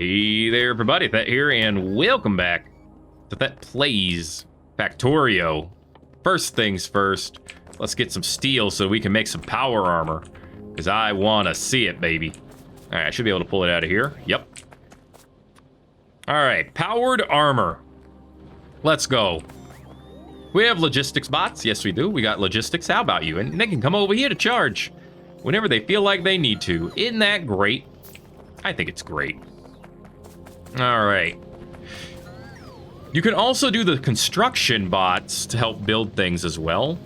Hey there, everybody. Thet here, and welcome back to Thet Plays Factorio. First things first, let's get some steel so we can make some power armor, because I want to see it, baby. All right, I should be able to pull it out of here. Yep. All right, powered armor. Let's go. We have logistics bots. Yes, we do. We got logistics. How about you? And they can come over here to charge whenever they feel like they need to. Isn't that great? I think it's great. All right. You can also do the construction bots to help build things as well.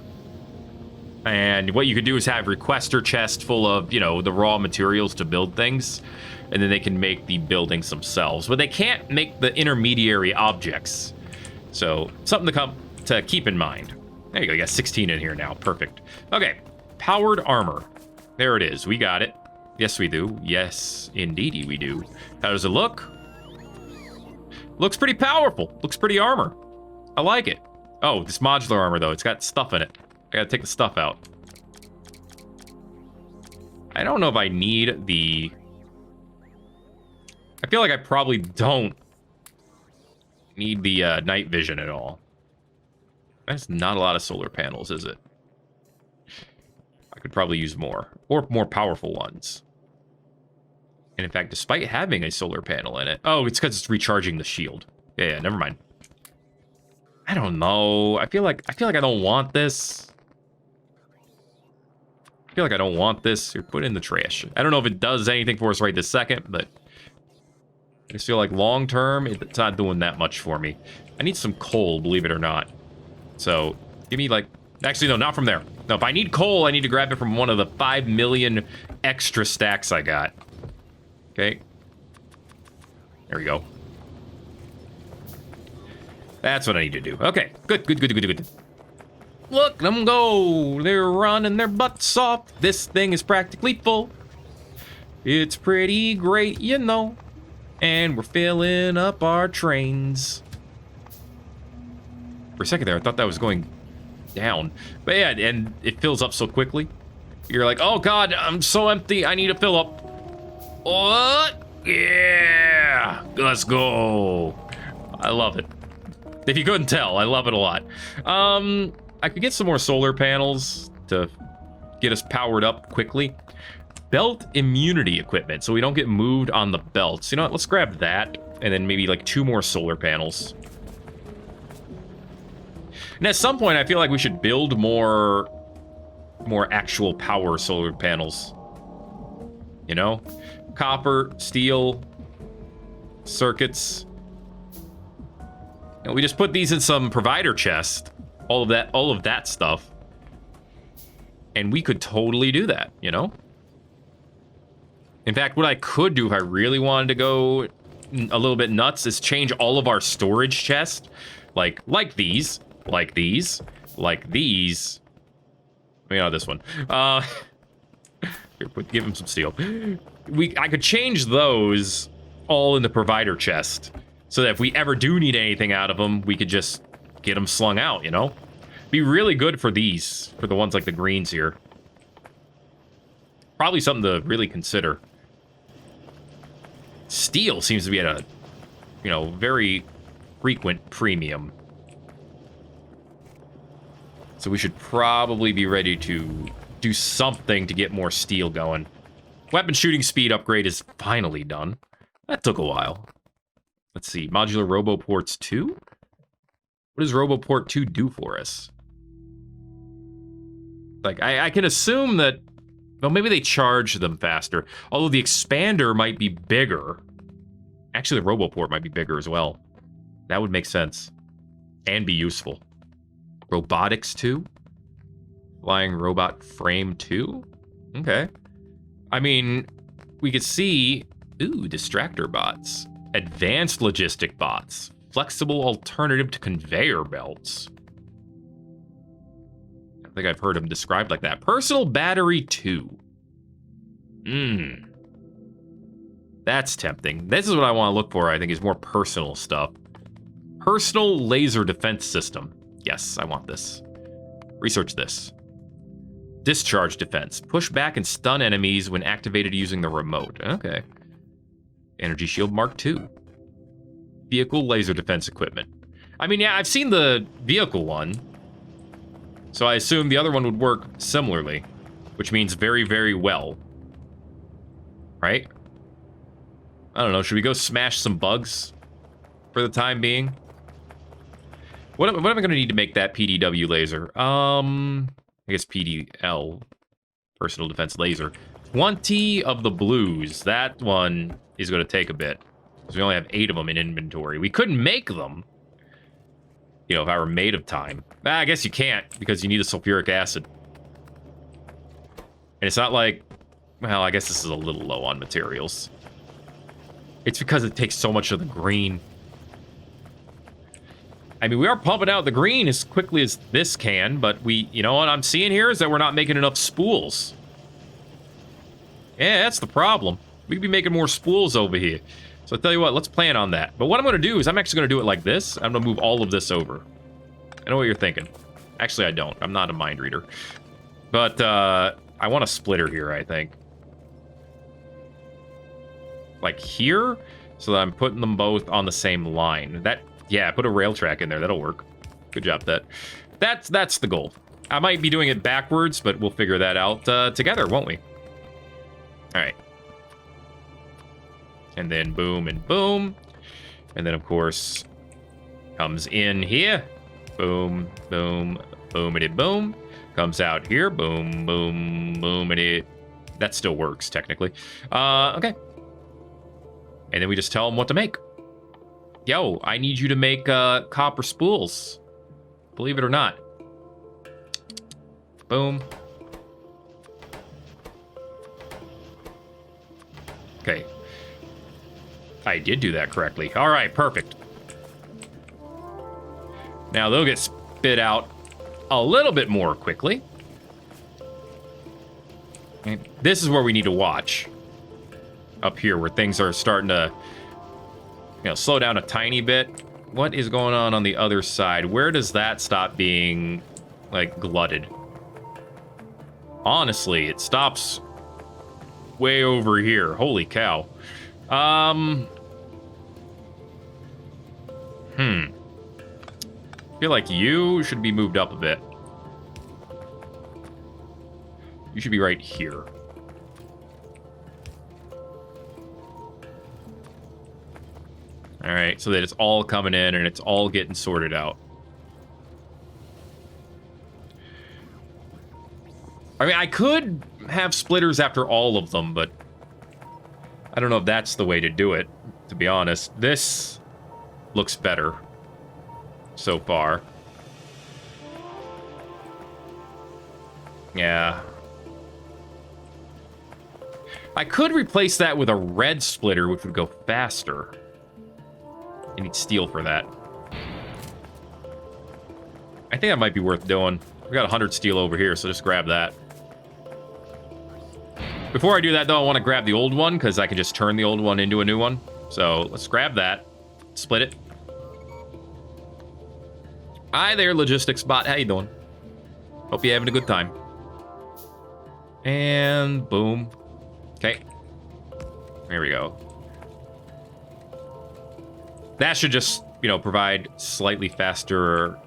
And what you could do is have requester chest full of, you know, the raw materials to build things. And then they can make the buildings themselves. But they can't make the intermediary objects. So, something to keep in mind. There you go. You got 16 in here now. Perfect. Okay. Powered armor. There it is. We got it. Yes, we do. Yes, indeedy we do. How does it look? Looks pretty powerful. Looks pretty armor. I like it. Oh, this modular armor, though. It's got stuff in it. I gotta take the stuff out. I don't know if I need the... I feel like I probably don't need the night vision at all. That's not a lot of solar panels, is it? I could probably use more. Or more powerful ones. And in fact, despite having a solar panel in it... Oh, it's because it's recharging the shield. Yeah, never mind. I don't know. I feel like I don't want this. I feel like I don't want this. Here, put it in the trash. I don't know if it does anything for us right this second, but... I just feel like long term, it's not doing that much for me. I need some coal, believe it or not. So, give me like... Actually, no, not from there. No, if I need coal, I need to grab it from one of the 5 million extra stacks I got. Okay. There we go. That's what I need to do. Okay, good. Look, them go. They're running their butts off. This thing is practically full. It's pretty great, you know. And we're filling up our trains. For a second there, I thought that was going down. But yeah, and it fills up so quickly. You're like, oh God, I'm so empty. I need to fill up. What? Yeah, let's go. I love it. If you couldn't tell, I love it a lot. I could get some more solar panels to get us powered up quickly. Belt immunity equipment, so we don't get moved on the belts. You know what? Let's grab that, and then maybe like 2 more solar panels. And at some point, I feel like we should build more actual power solar panels. You know? Copper, steel, circuits. And we just put these in some provider chest. All of that stuff. And we could totally do that, you know? In fact, what I could do if I really wanted to go a little bit nuts is change all of our storage chests. Like these. Maybe not this one. Here, give him some steel. I could change those all in the provider chest, so that if we ever do need anything out of them, we could just get them slung out, you know? Be really good for these, for the ones like the greens here. Probably something to really consider. Steel seems to be at a, you know, very frequent premium. So we should probably be ready to do something to get more steel going. Weapon shooting speed upgrade is finally done. That took a while. Let's see. Modular Roboports 2? What does Roboport 2 do for us? Like, I can assume that... Well, maybe they charge them faster. Although the expander might be bigger. Actually, the Roboport might be bigger as well. That would make sense. And be useful. Robotics 2? Flying Robot Frame 2? Okay. I mean, we could see... Ooh, distractor bots. Advanced logistic bots. Flexible alternative to conveyor belts. I think I've heard them described like that. Personal battery 2. That's tempting. This is what I want to look for, I think, is more personal stuff. Personal laser defense system. Yes, I want this. Research this. Discharge defense. Push back and stun enemies when activated using the remote. Okay. Energy shield Mark II. Vehicle laser defense equipment. I mean, yeah, I've seen the vehicle one. So I assume the other one would work similarly. Which means very, very well. Right? I don't know. Should we go smash some bugs for the time being? What am I going to need to make that PDW laser? I guess PDL, personal defense laser. 20 of the blues. That one is going to take a bit. Because we only have 8 of them in inventory. We couldn't make them. You know, if I were made of time. I guess you can't, because you need a sulfuric acid. And it's not like... Well, I guess this is a little low on materials. It's because it takes so much of the green. I mean, we are pumping out the green as quickly as this can, but we... You know what I'm seeing here is that we're not making enough spools. Yeah, that's the problem. We could be making more spools over here. So I'll tell you what, let's plan on that. But what I'm going to do is I'm actually going to do it like this. I'm going to move all of this over. I know what you're thinking. Actually, I don't. I'm not a mind reader. But I want a splitter here, I think. Like here, so that I'm putting them both on the same line. Yeah, put a rail track in there. That'll work. Good job, Thet. That's the goal. I might be doing it backwards, but we'll figure that out together, won't we? All right. And then boom and boom. And then, of course, comes in here. Boom, boom, boomity boom. Comes out here. Boom, boom, boomity. That still works, technically. Okay. And then we just tell them what to make. Yo, I need you to make copper spools. Believe it or not. Boom. Okay. I did do that correctly. All right, perfect. Now they'll get spit out a little bit more quickly. And this is where we need to watch. Up here, where things are starting to, you know, slow down a tiny bit. What is going on the other side? Where does that stop being, like, glutted? Honestly, it stops way over here. Holy cow. I feel like you should be moved up a bit. You should be right here. All right, so that it's all coming in and it's all getting sorted out. I mean, I could have splitters after all of them, but I don't know if that's the way to do it, to be honest. This looks better so far. Yeah. I could replace that with a red splitter, which would go faster. I need steel for that. I think that might be worth doing. We got 100 steel over here, so just grab that. Before I do that, though, I want to grab the old one, because I can just turn the old one into a new one. So let's grab that. Split it. Hi there, logistics bot. How you doing? Hope you're having a good time. And boom. Okay. There we go. That should just, you know, provide slightly faster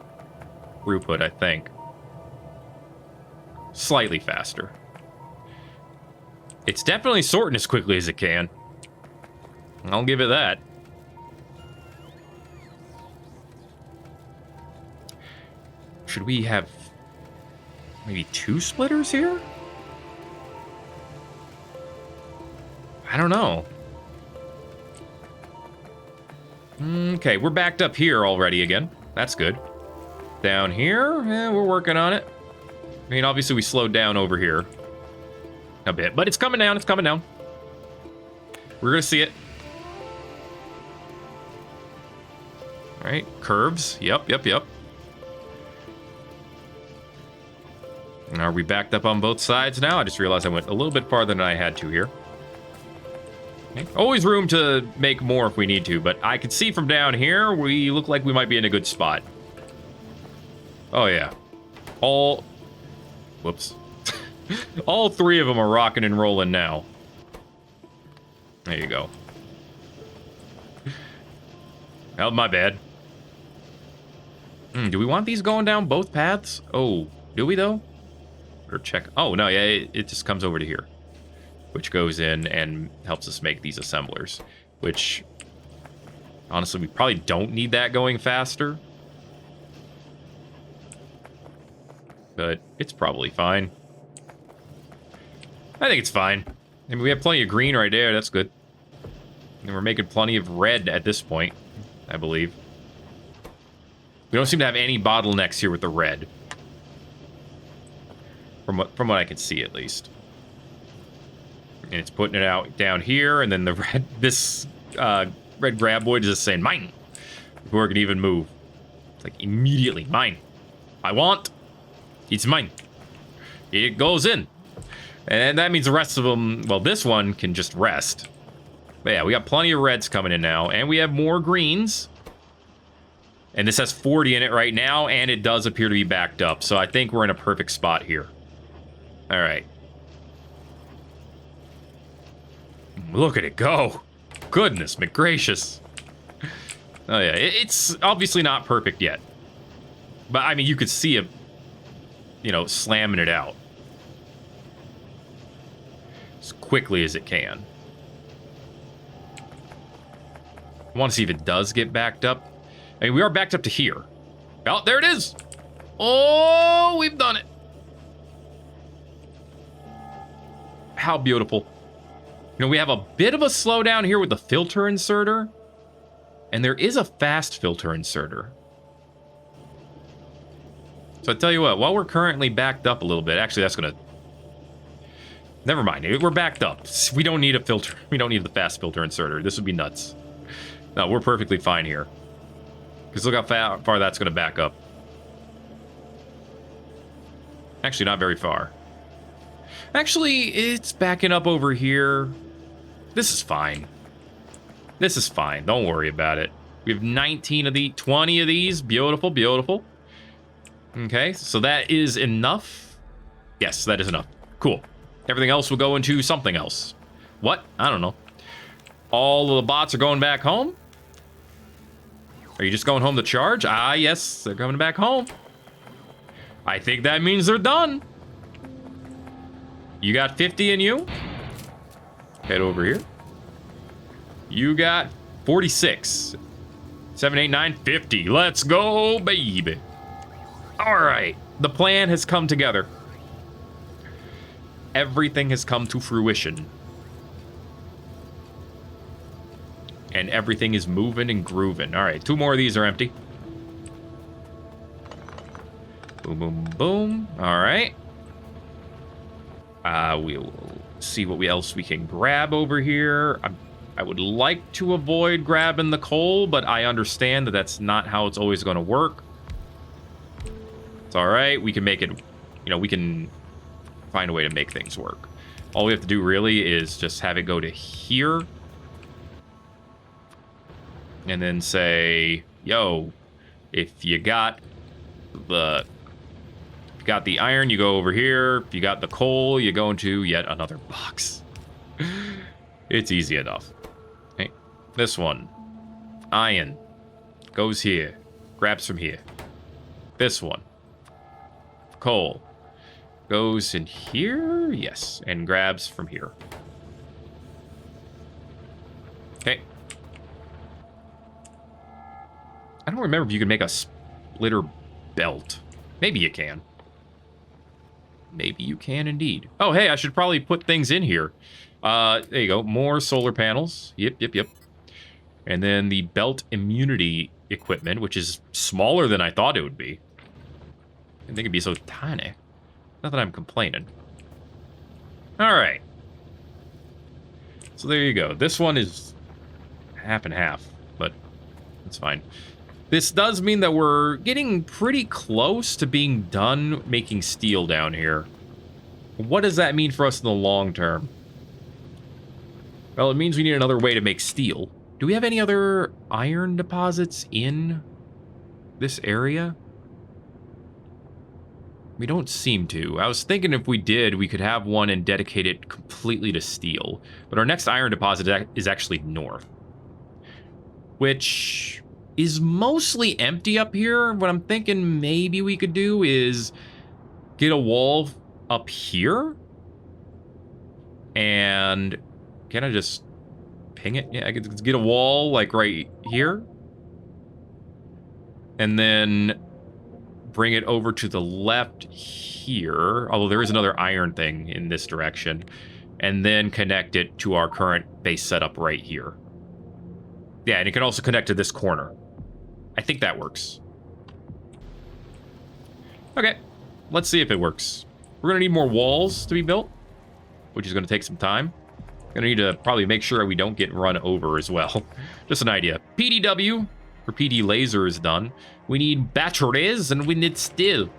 throughput, I think. Slightly faster. It's definitely sorting as quickly as it can. I'll give it that. Should we have maybe 2 splitters here? I don't know. Okay, we're backed up here already again. That's good. Down here, we're working on it. I mean, obviously we slowed down over here a bit, but it's coming down, it's coming down. We're gonna see it. All right, curves. Yep. And are we backed up on both sides now? I just realized I went a little bit farther than I had to here. Okay. Always room to make more if we need to, but I can see from down here, we look like we might be in a good spot. Oh, yeah. Whoops. All 3 of them are rocking and rolling now. There you go. Oh, my bad. Do we want these going down both paths? Oh, do we though? Or check. Oh, no, yeah, it just comes over to here, which goes in and helps us make these assemblers, which honestly, we probably don't need that going faster. But it's probably fine. I think it's fine. I mean, we have plenty of green right there. That's good. And we're making plenty of red at this point, I believe. We don't seem to have any bottlenecks here with the red. From what I can see, at least. And it's putting it out down here, and then the red, this red graboid is just saying, mine. Before it can even move. It's like, immediately, mine. I want. It's mine. It goes in. And that means the rest of them, well, this one can just rest. But yeah, we got plenty of reds coming in now, and we have more greens. And this has 40 in it right now, and it does appear to be backed up. So I think we're in a perfect spot here. All right. Look at it go. Goodness McGracious. Oh yeah, it's obviously not perfect yet. But I mean, you could see it, you know, slamming it out. As quickly as it can. I want to see if it does get backed up. I mean, we are backed up to here. Oh, there it is. Oh, we've done it. How beautiful. You know, we have a bit of a slowdown here with the filter inserter. And there is a fast filter inserter. So I tell you what, while we're currently backed up a little bit, actually that's going to... Never mind, we're backed up. We don't need a filter. We don't need the fast filter inserter. This would be nuts. No, we're perfectly fine here. Because look how far that's going to back up. Actually, not very far. Actually, it's backing up over here. This is fine. This is fine. Don't worry about it. We have 19 of the 20 of these. Beautiful, beautiful. Okay, so that is enough. Yes, that is enough. Cool. Everything else will go into something else. What? I don't know. All of the bots are going back home? Are you just going home to charge? Ah, yes, they're coming back home. I think that means they're done. You got 50 in you? Head over here. You got 46. 7, 8, 9, 50. Let's go, baby. All right. The plan has come together. Everything has come to fruition. And everything is moving and grooving. All right, 2 more of these are empty. Boom, boom, boom. All right. We'll see what else we can grab over here. I would like to avoid grabbing the coal, but I understand that that's not how it's always going to work. It's all right. We can make it, you know, we can find a way to make things work. All we have to do really is just have it go to here. And then say, yo, if you got the iron, you go over here. If you got the coal, you go into yet another box. It's easy enough. Hey, this one. Iron. Goes here. Grabs from here. This one. Coal. Goes in here? Yes. And grabs from here. Okay. I don't remember if you can make a splitter belt. Maybe you can. Maybe you can indeed. Oh, hey, I should probably put things in here. There you go. More solar panels. Yep. And then the belt immunity equipment, which is smaller than I thought it would be. I didn't think it'd be so tiny. Not that I'm complaining. All right. So there you go. This one is half and half, but it's fine. This does mean that we're getting pretty close to being done making steel down here. What does that mean for us in the long term? Well, it means we need another way to make steel. Do we have any other iron deposits in this area? We don't seem to. I was thinking if we did, we could have one and dedicate it completely to steel. But our next iron deposit is actually north. which is mostly empty up here. What I'm thinking maybe we could do is get a wall up here. And can I just ping it? Yeah, I could get a wall like right here. And then bring it over to the left here. Although there is another iron thing in this direction. And then connect it to our current base setup right here. Yeah, and it can also connect to this corner. I think that works. Okay, let's see if it works. We're gonna need more walls to be built, which is gonna take some time. Gonna need to probably make sure we don't get run over as well. Just an idea. PDW, or PD laser is done. We need batteries and we need steel.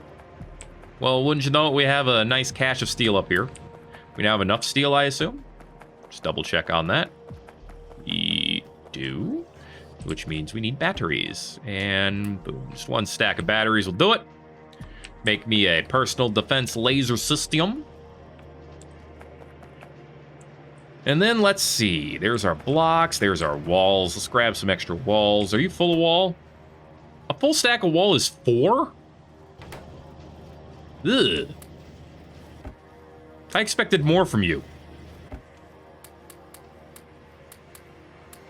Well, wouldn't you know it, we have a nice cache of steel up here. We now have enough steel, I assume. Just double check on that. We do, which means we need batteries. And boom, just one stack of batteries will do it. Make me a personal defense laser system. And then let's see. There's our blocks. There's our walls. Let's grab some extra walls. Are you full of wall? A full stack of wall is 4? Ugh. I expected more from you.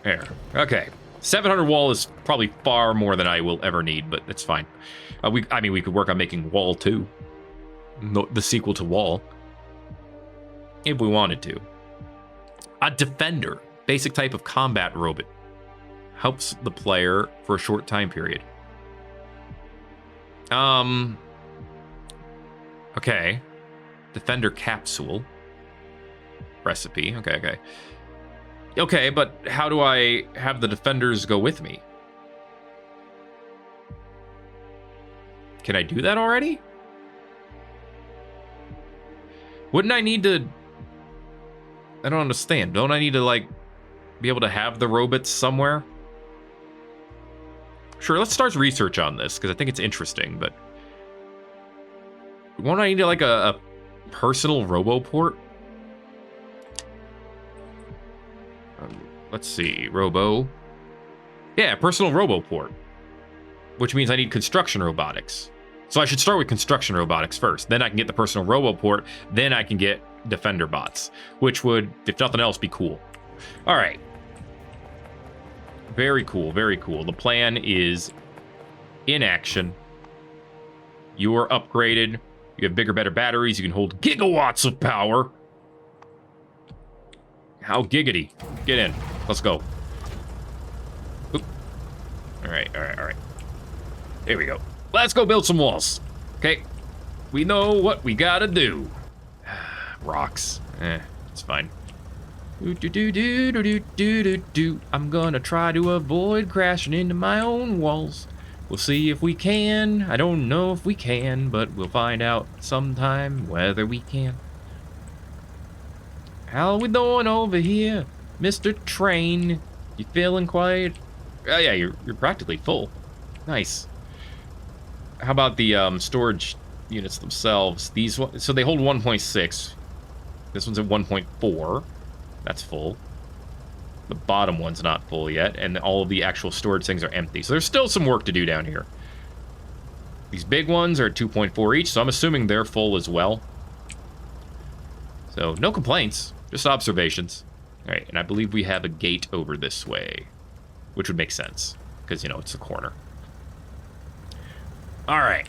There. Okay. 700 wall is probably far more than I will ever need, but it's fine. I mean, we could work on making Wall 2. The sequel to Wall. If we wanted to. A defender. Basic type of combat robot. Helps the player for a short time period. Okay. Defender capsule. Recipe. Okay. Okay, but how do I have the defenders go with me? Can I do that already? Wouldn't I need to... I don't understand. Don't I need to, like, be able to have the robots somewhere? Sure, let's start research on this, because I think it's interesting, but... Won't I need, like, a personal roboport? Let's see, robo. Yeah, personal roboport. Which means I need construction robotics. So I should start with construction robotics first. Then I can get the personal roboport. Then I can get defender bots. Which would, if nothing else, be cool. All right. Very cool, very cool. The plan is in action. You are upgraded. You have bigger, better batteries. You can hold gigawatts of power. How giggity. Get in. Let's go. Oop. All right. There we go. Let's go build some walls. Okay. We know what we gotta do. Rocks. It's fine. I'm gonna try to avoid crashing into my own walls. We'll see if we can. I don't know if we can, but we'll find out sometime whether we can. How we doing over here, Mr. Train? You feeling quiet? Oh yeah, you're practically full. Nice. How about the storage units themselves? These so they hold 1.6. This one's at 1.4. That's full. The bottom one's not full yet, and all of the actual storage things are empty. So there's still some work to do down here. These big ones are at 2.4 each, so I'm assuming they're full as well. So no complaints, just observations. All right, and I believe we have a gate over this way, which would make sense, because, you know, it's a corner. All right.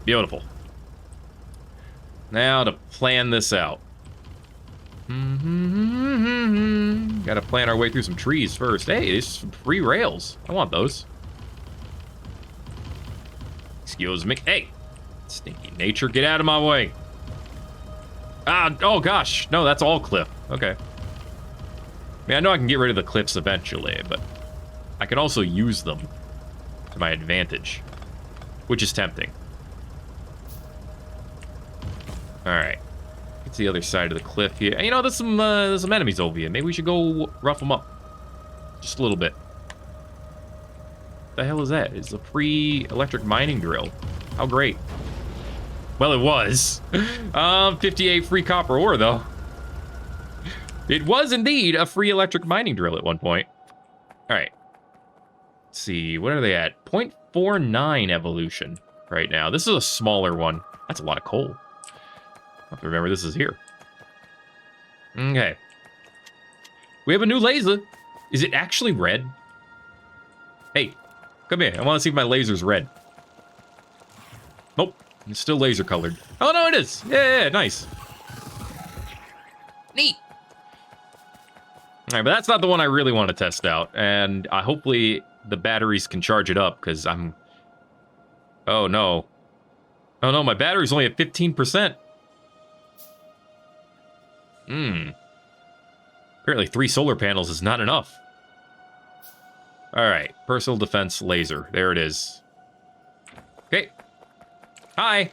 Beautiful. Now to plan this out. Gotta plan our way through some trees first. Hey, there's some free rails. I want those. Excuse me. Hey, stinky nature, get out of my way. Oh gosh, no, that's all cliff. Okay. I mean, I know I can get rid of the cliffs eventually, but I can also use them to my advantage, which is tempting. All right. It's the other side of the cliff here. And, you know, there's some enemies over here. Maybe we should go rough them up. Just a little bit. What the hell is that? It's a free electric mining drill. How great. Well, it was. 58 free copper ore, though. It was indeed a free electric mining drill at one point. All right. Let's see. What are they at? 0.49 evolution right now. This is a smaller one. That's a lot of coal. I have to remember this is here. Okay. We have a new laser. Is it actually red? Hey, come here. I want to see if my laser's red. Nope. It's still laser colored. Oh, no, it is. Yeah, nice. Neat. All right, but that's not the one I really want to test out. And hopefully the batteries can charge it up because I'm... Oh, no. Oh, no, my battery's only at 15%. Apparently 3 solar panels is not enough. All right, personal defense laser. There it is. Okay. Hi.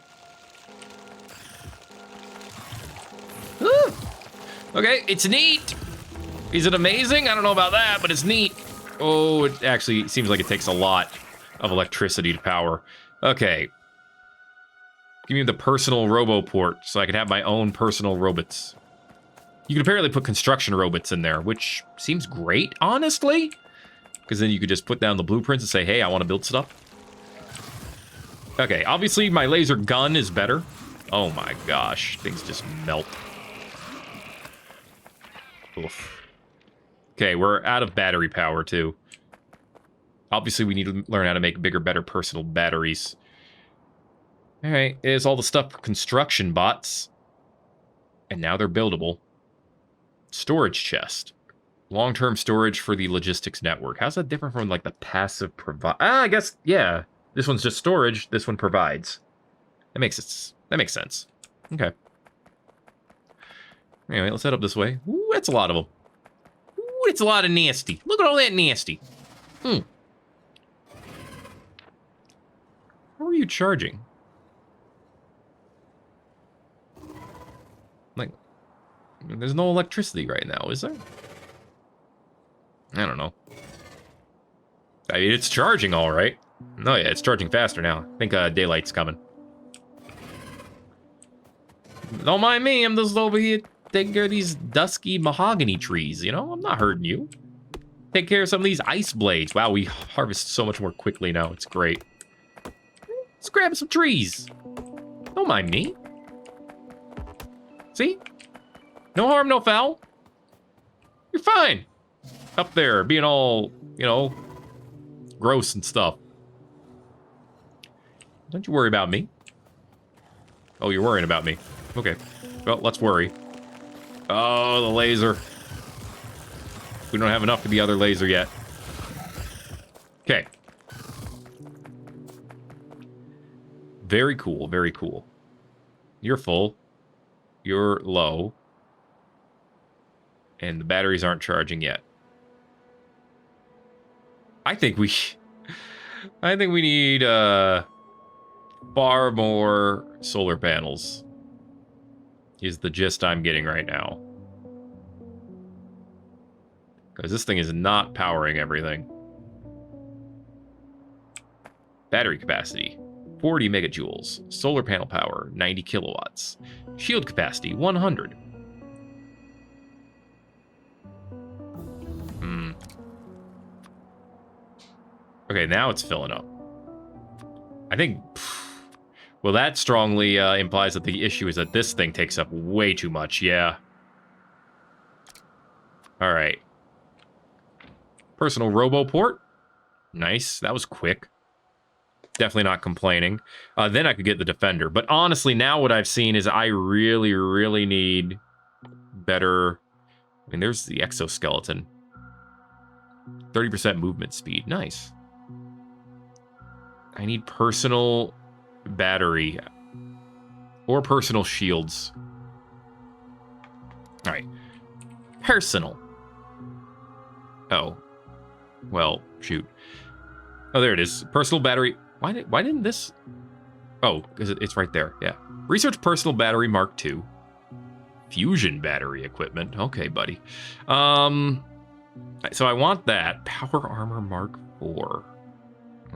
Woo. Okay, it's neat. Is it amazing? I don't know about that, but it's neat. Oh, it actually seems like it takes a lot of electricity to power. Okay. Give me the personal robo port so I can have my own personal robots. You can apparently put construction robots in there, which seems great, honestly. Because then you could just put down the blueprints and say, hey, I want to build stuff. Okay, obviously my laser gun is better. Oh my gosh, things just melt. Oof. Okay, we're out of battery power too. Obviously we need to learn how to make bigger, better personal batteries. All right, here's all the stuff for construction bots. And now they're buildable. Storage chest. Long-term storage for the logistics network. How's that different from like the passive provide? I guess, yeah. This one's just storage. This one provides. That makes sense. Okay. Anyway, let's head up this way. Ooh, that's a lot of them. Ooh, it's a lot of nasty. Look at all that nasty. How are you charging? Like, there's no electricity right now, is there? I don't know. I mean, it's charging all right. Oh yeah, it's charging faster now. I think daylight's coming. Don't mind me, I'm just over here taking care of these dusky mahogany trees, you know? I'm not hurting you. Take care of some of these ice blades. Wow, we harvest so much more quickly now. It's great. Let's grab some trees. Don't mind me. See? No harm, no foul. You're fine. Up there, being all, you know, gross and stuff. Don't you worry about me. Oh, you're worrying about me. Okay. Well, let's worry. Oh, the laser. We don't have enough for the other laser yet. Okay. Very cool, very cool. You're full. You're low. And the batteries aren't charging yet. I think we need far more solar panels. Is the gist I'm getting right now. Because this thing is not powering everything. Battery capacity, 40 megajoules. Solar panel power, 90 kilowatts. Shield capacity, 100. Okay, now it's filling up. I think... Well, that strongly implies that the issue is that this thing takes up way too much, yeah. Alright. Personal robo-port. Nice, that was quick. Definitely not complaining. Then I could get the Defender. But honestly, now what I've seen is I really, really need better... I mean, there's the exoskeleton. 30% movement speed, nice. I need personal battery or personal shields. All right. Personal. Oh. Well, shoot. Oh, there it is. Personal battery. Why didn't this... Oh, because it's right there. Yeah. Research personal battery Mark II. Fusion battery equipment. Okay, buddy. So I want that. Power armor Mark IV.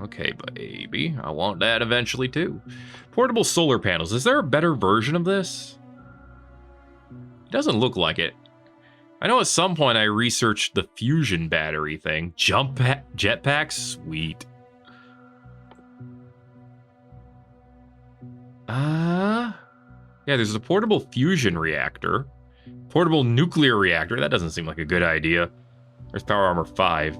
Okay, baby. I want that eventually, too. Portable solar panels. Is there a better version of this? It doesn't look like it. I know at some point I researched the fusion battery thing. Jetpacks? Sweet. Yeah, there's a portable fusion reactor. Portable nuclear reactor. That doesn't seem like a good idea. There's power armor 5.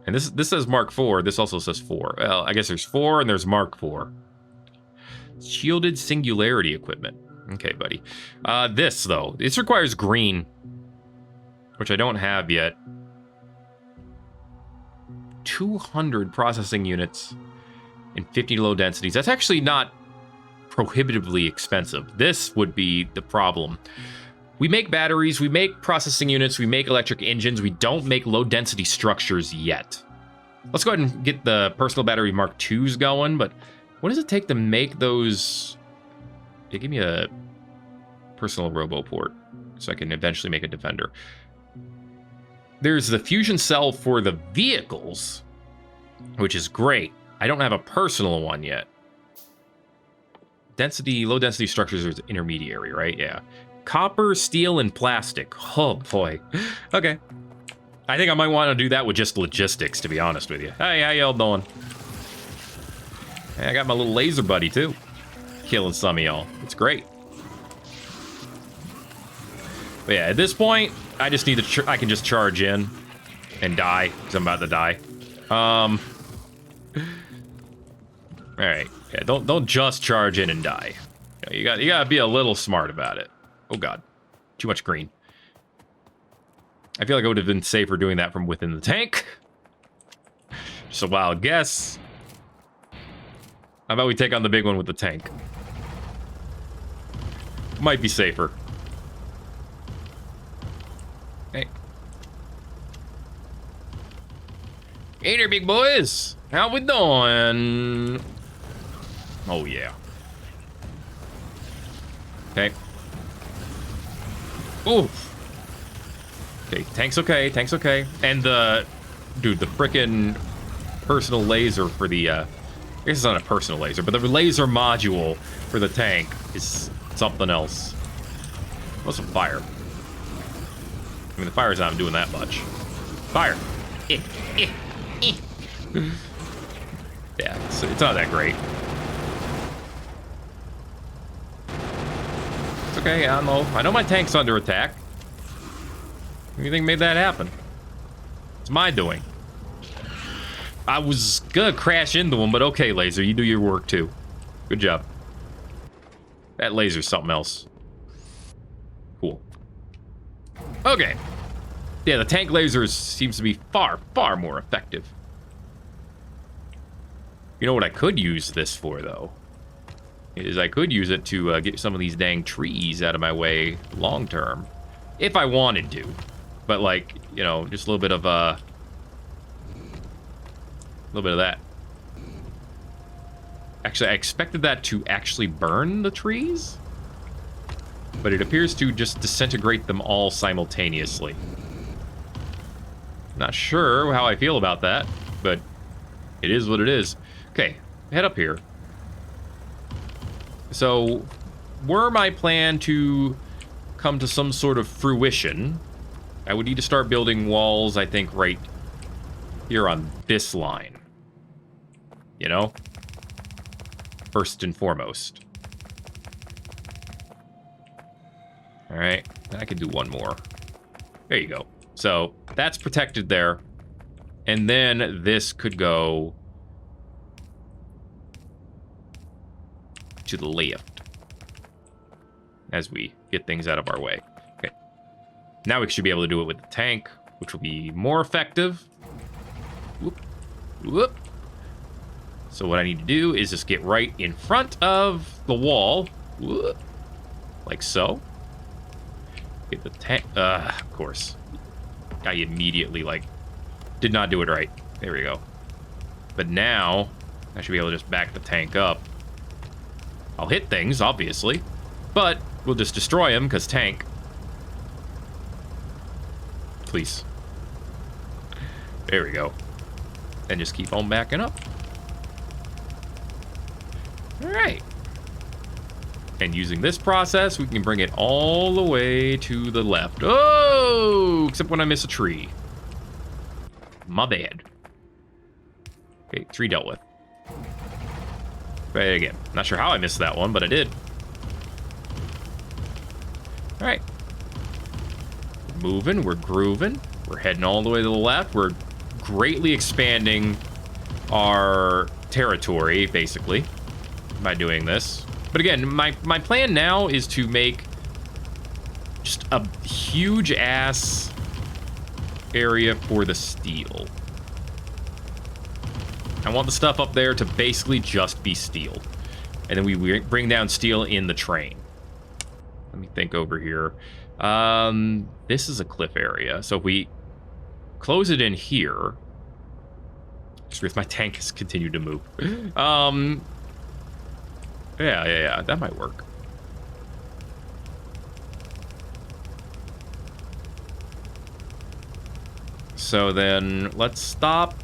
And this says Mark 4. This also says 4. Well, I guess there's 4 and there's Mark 4. Shielded singularity equipment. Okay, buddy. This, though. This requires green, which I don't have yet. 200 processing units and 50 low densities. That's actually not prohibitively expensive. This would be the problem. We make batteries, we make processing units, we make electric engines. We don't make low density structures yet. Let's go ahead and get the personal battery Mark IIs going, but what does it take to make those? Yeah, give me a personal roboport so I can eventually make a defender. There's the fusion cell for the vehicles, which is great. I don't have a personal one yet. Density, low density structures is intermediary, right? Yeah. Copper, steel, and plastic. Oh boy. Okay. I think I might want to do that with just logistics, to be honest with you. Hey, how y'all doing? Hey, I got my little laser buddy too. Killing some of y'all. It's great. But yeah, at this point, I just need to, I can just charge in and die, because I'm about to die. All right. Yeah, don't just charge in and die. You gotta be a little smart about it. Oh god, too much green. I feel like I would have been safer doing that from within the tank. Just a wild guess. How about we take on the big one with the tank? Might be safer. Hey. Hey there, big boys. How we doing? Oh, yeah. Okay. Oof. Okay, tank's okay, tank's okay. And the... Dude, the frickin' personal laser for the, I guess it's not a personal laser, but the laser module for the tank is something else. What's some fire? I mean, the fire's not doing that much. Fire! Yeah, it's not that great. It's okay, I know my tank's under attack. What do you think made that happen? It's my doing. I was gonna crash into him, but okay, laser, you do your work too. Good job. That laser's something else. Cool. Okay. Yeah, the tank lasers seems to be far, far more effective. You know what I could use this for, though? Is I could use it to get some of these dang trees out of my way long term. If I wanted to. But, like, you know, just a little bit of, that. Actually, I expected that to actually burn the trees. But it appears to just disintegrate them all simultaneously. Not sure how I feel about that, but it is what it is. Okay, head up here. So, were my plan to come to some sort of fruition, I would need to start building walls, I think, right here on this line. You know? First and foremost. Alright, I could do one more. There you go. So, that's protected there. And then this could go to the left as we get things out of our way. Okay. Now we should be able to do it with the tank, which will be more effective. Whoop. Whoop. So what I need to do is just get right in front of the wall. Whoop. Like so. Get the tank. Of course. I immediately, like, did not do it right. There we go. But now, I should be able to just back the tank up. I'll hit things, obviously. But we'll just destroy them, because tank. Please. There we go. And just keep on backing up. Alright. And using this process, we can bring it all the way to the left. Oh, except when I miss a tree. My bad. Okay, tree dealt with. But again, not sure how I missed that one, but I did. All right. We're moving, we're grooving. We're heading all the way to the left. We're greatly expanding our territory, basically, by doing this. But again, my plan now is to make just a huge ass area for the steel. I want the stuff up there to basically just be steel. And then we bring down steel in the train. Let me think over here. This is a cliff area. So if we close it in here, just my tank has continued to move. Yeah, that might work. So then let's stop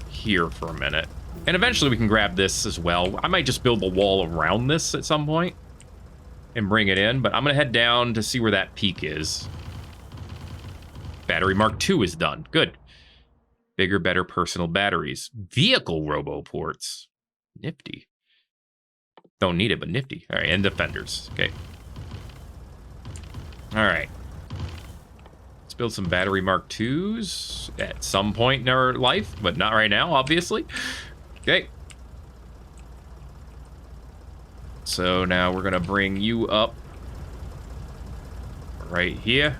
here for a minute. And eventually we can grab this as well. I might just build a wall around this at some point and bring it in, but I'm gonna head down to see where that peak is. Battery Mark II is done. Good. Bigger, better personal batteries. Vehicle roboports. Nifty. Don't need it, but nifty. All right, and defenders. Okay. All right. Let's build some battery Mark IIs at some point in our life, but not right now, obviously. Okay. So now we're going to bring you up right here.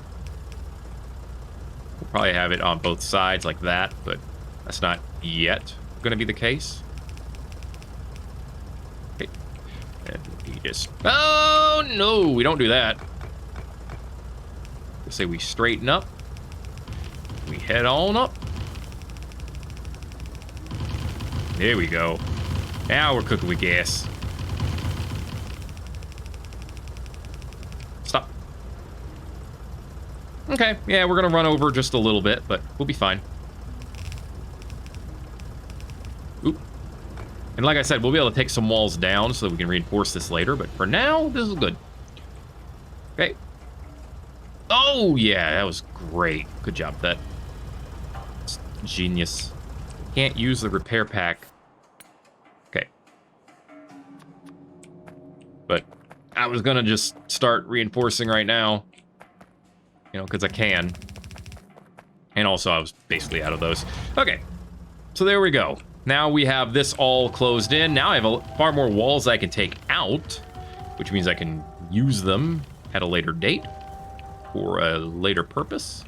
We'll probably have it on both sides like that, but that's not yet going to be the case. Okay. And we just... Oh, no, we don't do that. Let's say we straighten up. We head on up. There we go. Now we're cooking with gas. Stop. Okay, yeah, we're gonna run over just a little bit, but we'll be fine. Oop. And like I said, we'll be able to take some walls down so that we can reinforce this later, but for now, this is good. Okay. Oh, yeah, that was great. Good job, Thet. It's genius. Can't use the repair pack. Okay. But I was gonna just start reinforcing right now. You know, because I can. And also, I was basically out of those. Okay. So there we go. Now we have this all closed in. Now I have far more walls I can take out, which means I can use them at a later date for a later purpose,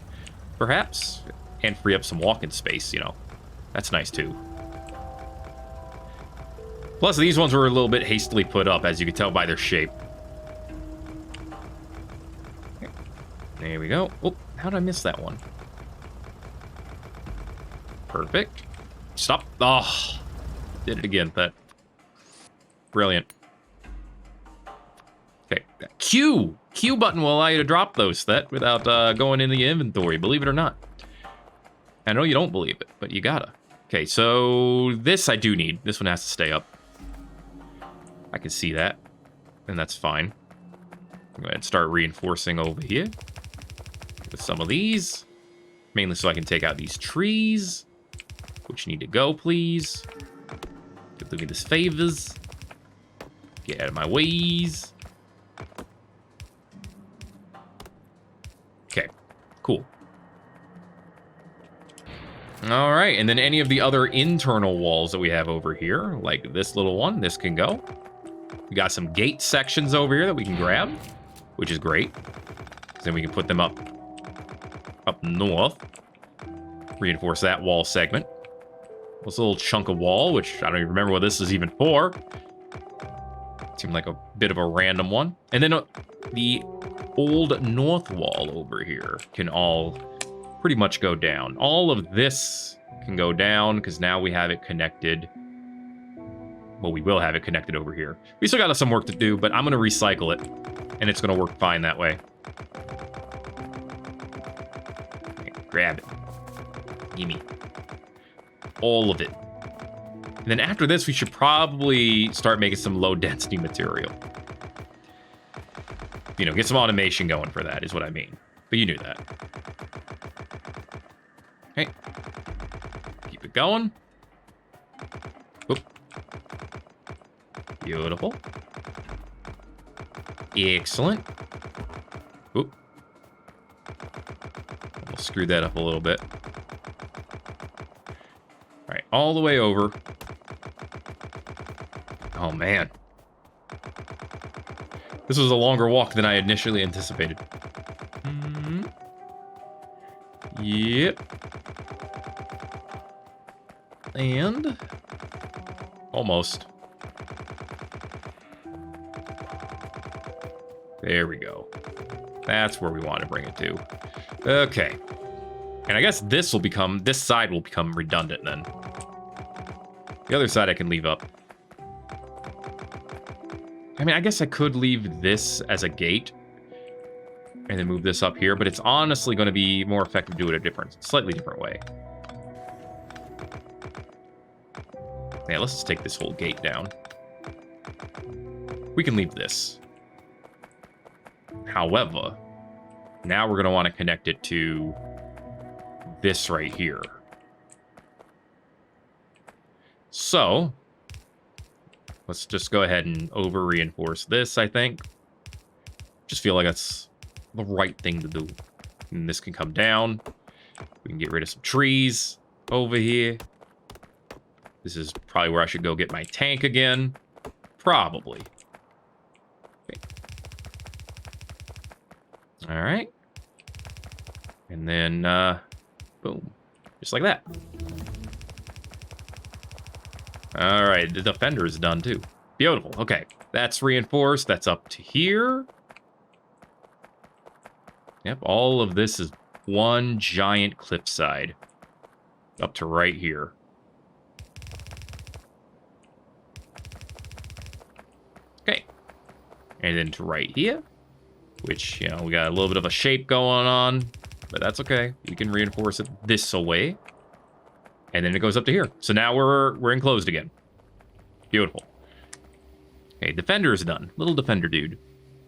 perhaps, and free up some walking space, you know. That's nice, too. Plus, these ones were a little bit hastily put up, as you can tell by their shape. Okay. There we go. Oh, how did I miss that one? Perfect. Stop. Oh, did it again, Thet. Brilliant. Okay, Q button will allow you to drop those, Thet, without going in the inventory, believe it or not. I know you don't believe it, but you gotta. Okay, so this I do need. This one has to stay up. I can see that, and that's fine. Go ahead and start reinforcing over here with some of these, mainly so I can take out these trees, which need to go, please. Do me this favors. Get out of my ways. Okay, cool. All right, and then any of the other internal walls that we have over here, like this little one, this can go. We got some gate sections over here that we can grab, which is great. Then we can put them up north. Reinforce that wall segment. This little chunk of wall, which I don't even remember what this is even for. Seemed like a bit of a random one. And then the old north wall over here can all pretty much go down. All of this can go down because now we have it connected. Well, we will have it connected over here. We still got some work to do, but I'm going to recycle it, and it's going to work fine that way. Okay, grab it. Gimme. All of it. And then after this, we should probably start making some low-density material. You know, get some automation going for that, is what I mean. But you knew that. Okay. Keep it going. Oop. Beautiful. Excellent. Oop. We'll screw that up a little bit. All right, all the way over. Oh, man. This was a longer walk than I initially anticipated. Yep. And almost. There we go. That's where we want to bring it to. Okay. And I guess this side will become redundant then. The other side I can leave up. I mean, I guess I could leave this as a gate and then move this up here, but it's honestly going to be more effective to do it a slightly different way. Yeah, let's just take this whole gate down. We can leave this. However, now we're going to want to connect it to this right here. So, let's just go ahead and over-reinforce this, I think. Just feel like that's the right thing to do. And this can come down. We can get rid of some trees over here. This is probably where I should go get my tank again. Probably. Okay. All right. And then, boom. Just like that. All right, the defender is done too. Beautiful. Okay, that's reinforced. That's up to here. Yep, all of this is one giant cliffside. Up to right here. Okay. And then to right here. Which, you know, we got a little bit of a shape going on. But that's okay. We can reinforce it this away. And then it goes up to here. So now we're enclosed again. Beautiful. Okay, defender is done. Little defender dude.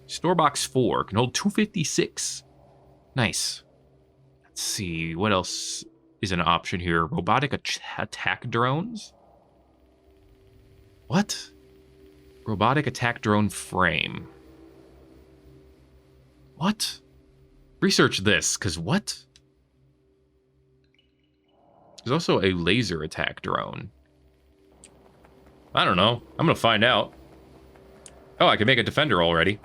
Store box 4 can hold 256. Nice. Let's see. What else is an option here? Robotic attack drones? What? Robotic attack drone frame. What? Research this, because what? There's also a laser attack drone. I don't know. I'm going to find out. Oh, I can make a defender already.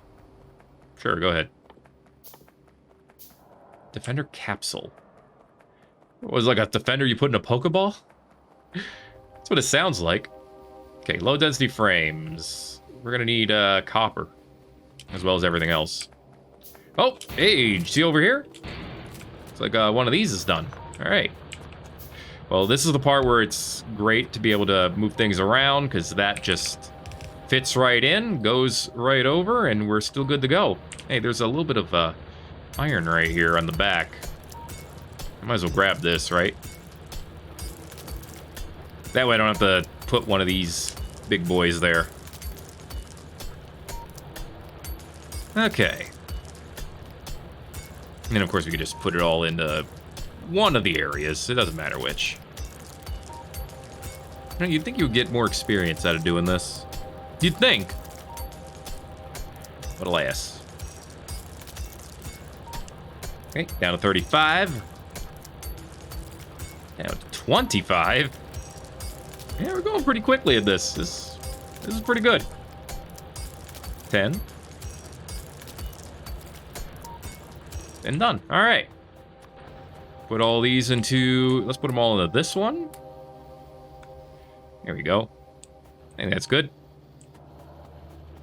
Sure, go ahead. Defender capsule. What was it, like a defender you put in a Pokeball? That's what it sounds like. Okay, low density frames. We're going to need copper, as well as everything else. Oh, hey, see over here? It's like one of these is done. All right. Well, this is the part where it's great to be able to move things around, because that just fits right in, goes right over, and we're still good to go. Hey, there's a little bit of iron right here on the back. I might as well grab this, right? That way I don't have to put one of these big boys there. Okay. And then, of course, we could just put it all into one of the areas. It doesn't matter which. You know, you'd think you would get more experience out of doing this. You'd think. But alas. Okay, down to 35. Down to 25. Yeah, we're going pretty quickly at this. This is pretty good. 10. And done. All right. Put all these into... Let's put them all into this one. There we go. I think that's good.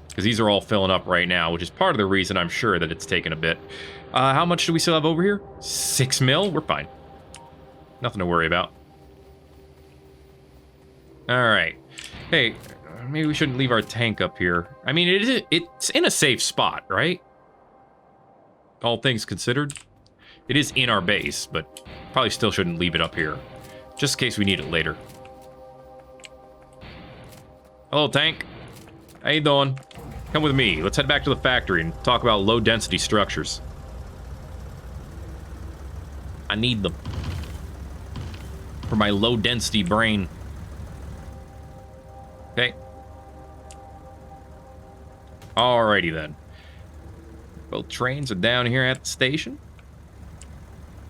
Because these are all filling up right now, which is part of the reason I'm sure that it's taken a bit. How much do we still have over here? 6 mil? We're fine. Nothing to worry about. All right. Hey, maybe we shouldn't leave our tank up here. I mean, it's in a safe spot, right? All things considered. It is in our base, but probably still shouldn't leave it up here. Just in case we need it later. Hello, tank. How you doing? Come with me. Let's head back to the factory and talk about low-density structures. I need them for my low-density brain. Okay. Alrighty then. Both trains are down here at the station.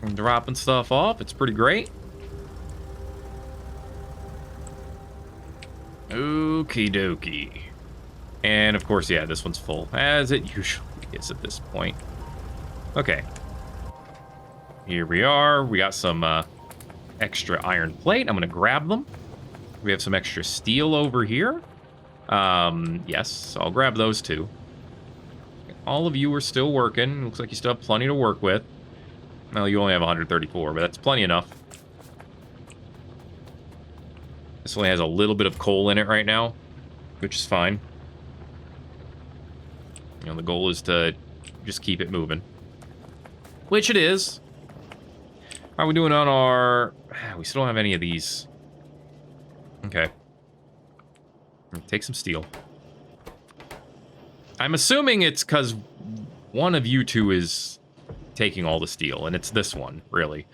I'm dropping stuff off. It's pretty great. Okie dokie. And of course, yeah, this one's full, as it usually is at this point. Okay. Here we are. We got some extra iron plate. I'm going to grab them. We have some extra steel over here. Yes, I'll grab those too. All of you are still working. Looks like you still have plenty to work with. Well, you only have 134, but that's plenty enough. This only has a little bit of coal in it right now, which is fine. You know, the goal is to just keep it moving. Which it is. How are we doing on our... We still don't have any of these. Okay. Take some steel. I'm assuming it's because one of you two is taking all the steel, and it's this one, really.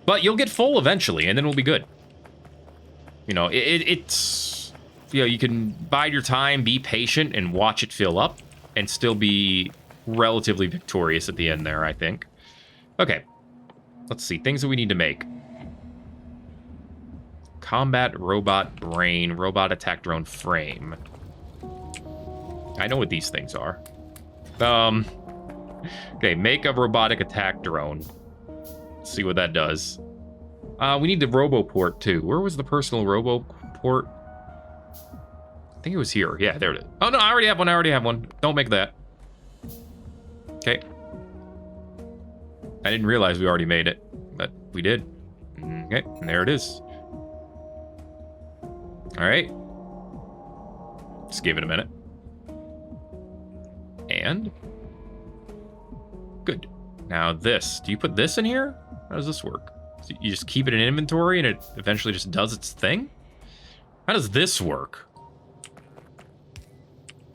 But you'll get full eventually, and then we'll be good. You know, it's... You know, you can bide your time, be patient, and watch it fill up, and still be relatively victorious at the end there, I think. Okay. Let's see. Things that we need to make. Combat robot brain, robot attack drone frame. I know what these things are. Okay, make a robotic attack drone. Let's see what that does. We need the roboport too. Where was the personal roboport? I think it was here. Yeah, there it is. Oh no, I already have one. Don't make that. Okay. I didn't realize we already made it, but we did. Okay, and there it is. All right. Just give it a minute. And good. Now this, do you put this in here? How does this work? So you just keep it in inventory and it eventually just does its thing? How does this work?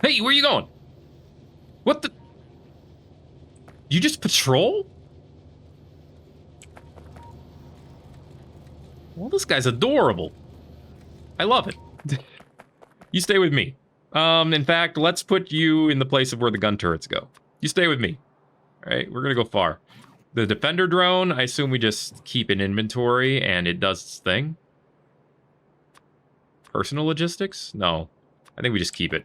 Hey, where are you going? What the? You just patrol? Well, this guy's adorable. I love it. You stay with me. In fact, let's put you in the place of where the gun turrets go. You stay with me. All right, we're gonna go far. The defender drone, I assume we just keep in inventory and it does its thing. Personal logistics? No, I think we just keep it.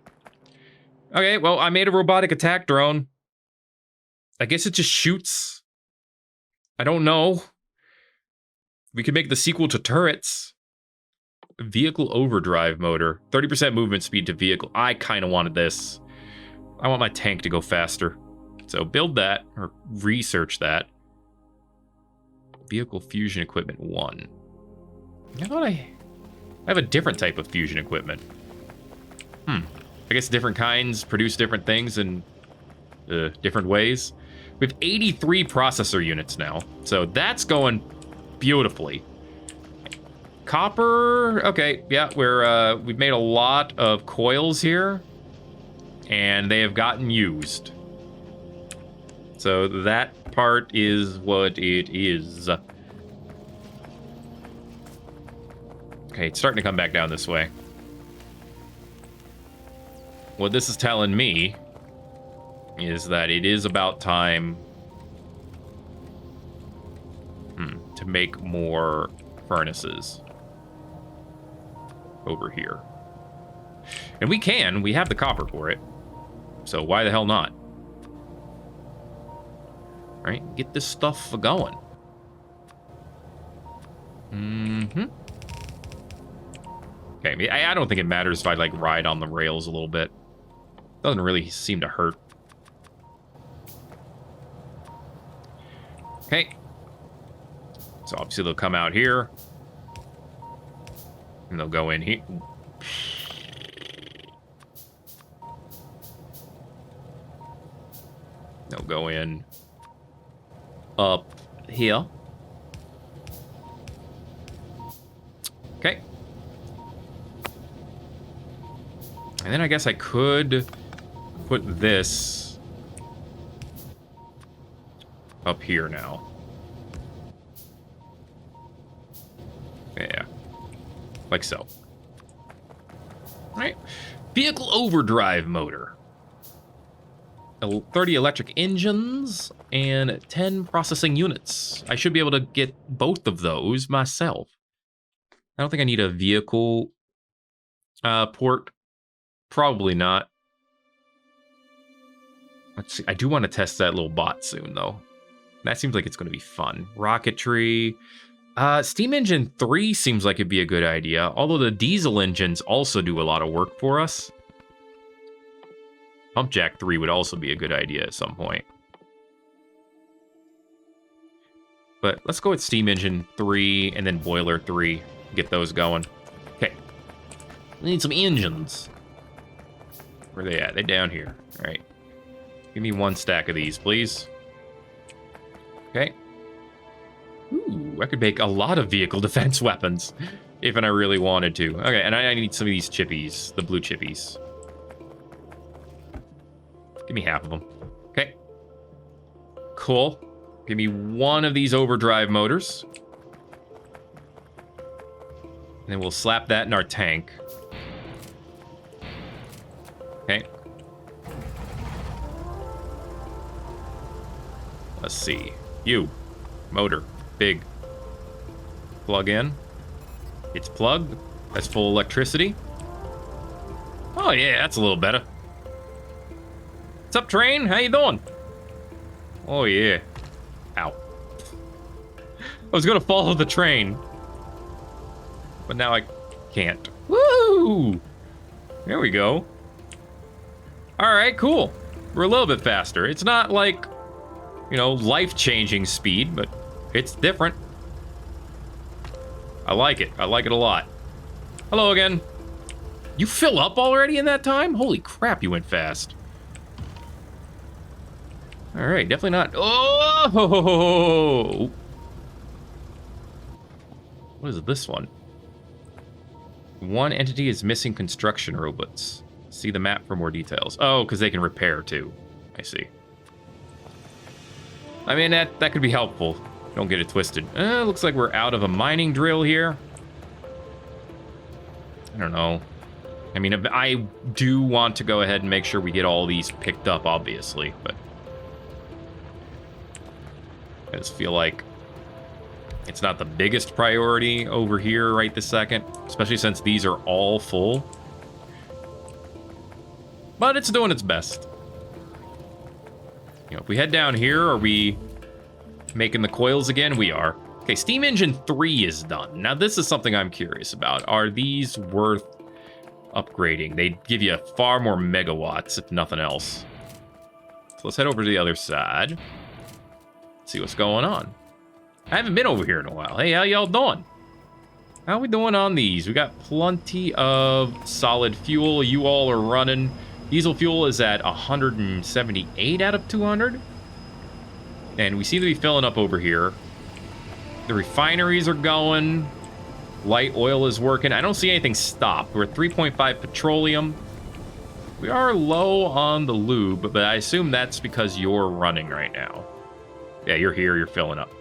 Okay, well, I made a robotic attack drone. I guess it just shoots. I don't know. We could make the sequel to turrets. Vehicle overdrive motor. 30% movement speed to vehicle. I kind of wanted this. I want my tank to go faster. So build that, or research that. Vehicle fusion equipment 1. I thought I have a different type of fusion equipment. I guess different kinds produce different things in different ways. We have 83 processor units now, so that's going beautifully. Copper, okay, yeah, we've made a lot of coils here, and they have gotten used. So that part is what it is. Okay, it's starting to come back down this way. What this is telling me is that it is about time to make more furnaces over here. And we have the copper for it. So why the hell not? All right, get this stuff going. Okay, I don't think it matters if I like ride on the rails a little bit. Doesn't really seem to hurt. Okay. So obviously they'll come out here. And they'll go in here. They'll go in up here. Okay. And then I guess I could put this up here now. Yeah. Like so. All right. Vehicle overdrive motor. 30 electric engines and 10 processing units. I should be able to get both of those myself. I don't think I need a vehicle port. Probably not. Let's see. I do want to test that little bot soon, though. That seems like it's going to be fun. Rocketry. Steam Engine 3 seems like it'd be a good idea, although the diesel engines also do a lot of work for us. Pump Jack 3 would also be a good idea at some point. But let's go with Steam Engine 3 and then Boiler 3. Get those going. Okay. We need some engines. Where are they at? They're down here. All right. Give me 1 stack of these, please. Okay. Ooh, I could make a lot of vehicle defense weapons if I really wanted to. Okay, and I need some of these chippies, the blue chippies. Give me half of them. Okay. Cool. Give me 1 of these overdrive motors. And then we'll slap that in our tank. Okay. Let's see. You. Motor. Big. Plug in. It's plugged. That's full electricity. Oh, yeah, that's a little better. What's up, train? How you doing? Oh, yeah. Ow. I was gonna follow the train. But now I can't. Woo! There we go. Alright, cool. We're a little bit faster. It's not like, you know, life-changing speed, but it's different. I like it. I like it a lot. Hello again. You fill up already in that time? Holy crap, you went fast. Alright, definitely not. Oh! What is this one? One entity is missing construction robots. See the map for more details. Oh, because they can repair too. I see. I mean, that could be helpful. Don't get it twisted. Looks like we're out of a mining drill here. I don't know. I mean, I do want to go ahead and make sure we get all these picked up, obviously, but I just feel like it's not the biggest priority over here right this second, especially since these are all full. But it's doing its best. You know, if we head down here, are we making the coils again? We are. Okay, Steam Engine 3 is done. Now, this is something I'm curious about. Are these worth upgrading? They give you far more megawatts, if nothing else. So let's head over to the other side. See what's going on. I haven't been over here in a while. Hey, how y'all doing? How we doing on these? We got plenty of solid fuel. You all are running. Diesel fuel is at 178 out of 200. And we seem to be filling up over here. The refineries are going. Light oil is working. I don't see anything stop. We're at 3.5 petroleum. We are low on the lube, but I assume that's because you're running right now. Yeah, you're here. You're filling up.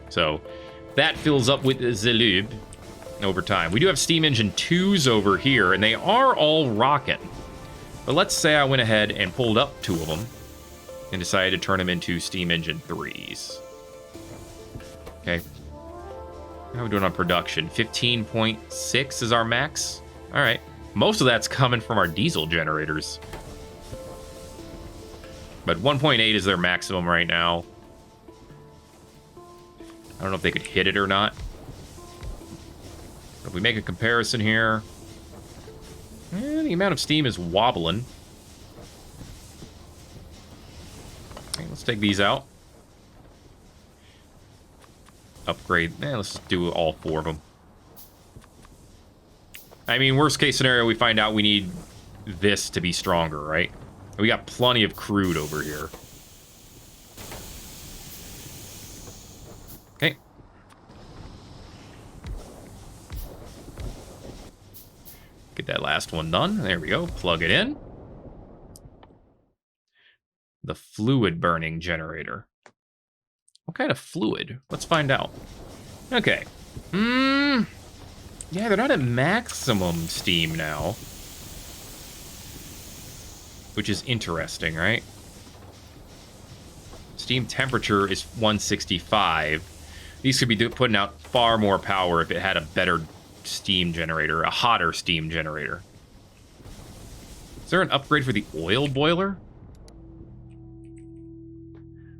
So that fills up with the lube over time. We do have Steam Engine 2s over here, and they are all rocking. But let's say I went ahead and pulled up 2 of them and decided to turn them into Steam Engine 3s. Okay. How are we doing on production? 15.6 is our max. All right. Most of that's coming from our diesel generators. But 1.8 is their maximum right now. I don't know if they could hit it or not. But if we make a comparison here, the amount of steam is wobbling. Okay, let's take these out. Upgrade. Let's just do all 4 of them. I mean, worst case scenario, we find out we need this to be stronger, right? We got plenty of crude over here. Okay. Get that last one done. There we go. Plug it in. The fluid burning generator. What kind of fluid? Let's find out. Okay. Yeah, they're not at maximum steam now. Which is interesting, right? Steam temperature is 165. These could be putting out far more power if it had a better steam generator, a hotter steam generator. Is there an upgrade for the oil boiler?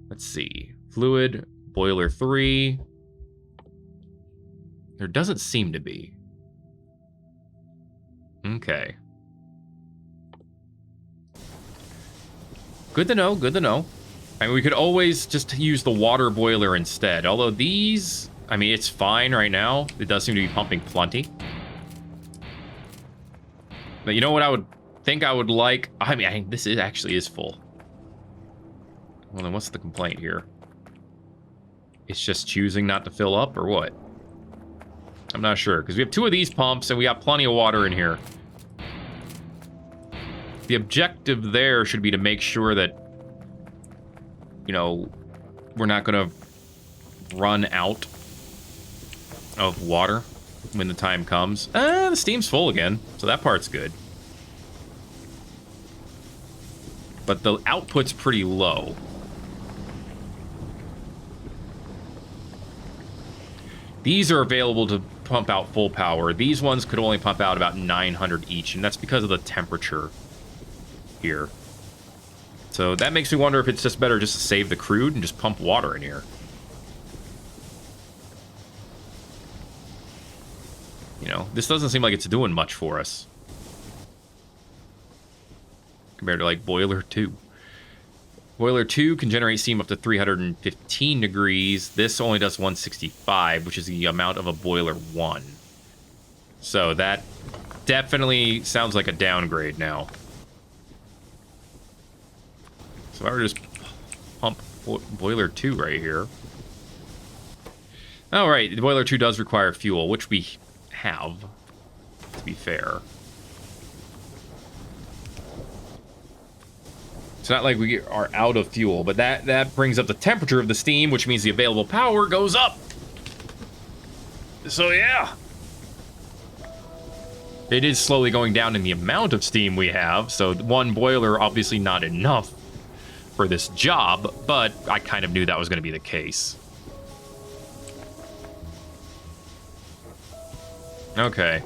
Let's see. Fluid, boiler 3. There doesn't seem to be. Okay. Good to know, good to know. I mean, we could always just use the water boiler instead. Although these, I mean, it's fine right now. It does seem to be pumping plenty. But you know what I would think I would like? I mean, this actually is full. Well, then what's the complaint here? It's just choosing not to fill up or what? I'm not sure, because we have 2 of these pumps and we got plenty of water in here. The objective there should be to make sure that, you know, we're not going to run out of water when the time comes. The steam's full again, so that part's good. But the output's pretty low. These are available to pump out full power. These ones could only pump out about 900 each, and that's because of the temperature here. So that makes me wonder if it's just better just to save the crude and just pump water in here. You know, this doesn't seem like it's doing much for us. Compared to, like, Boiler 2. Boiler 2 can generate steam up to 315 degrees. This only does 165, which is the amount of a Boiler 1. So that definitely sounds like a downgrade now. So I would just pump Boiler 2 right here. Oh, right. The Boiler 2 does require fuel, which we have, to be fair. It's not like we are out of fuel, but that brings up the temperature of the steam, which means the available power goes up. So, yeah. It is slowly going down in the amount of steam we have, so one boiler, obviously not enough for this job, but I kind of knew that was going to be the case. Okay.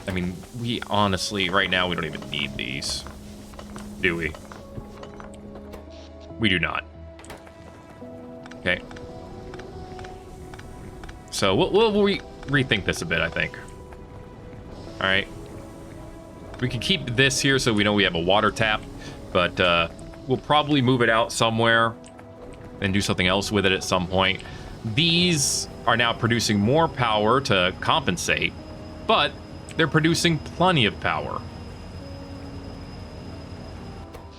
I mean, we honestly, right now, we don't even need these. Do we? We do not. Okay. So, we'll rethink this a bit, I think. Alright. We can keep this here so we know we have a water tap, but we'll probably move it out somewhere and do something else with it at some point. These are now producing more power to compensate, but they're producing plenty of power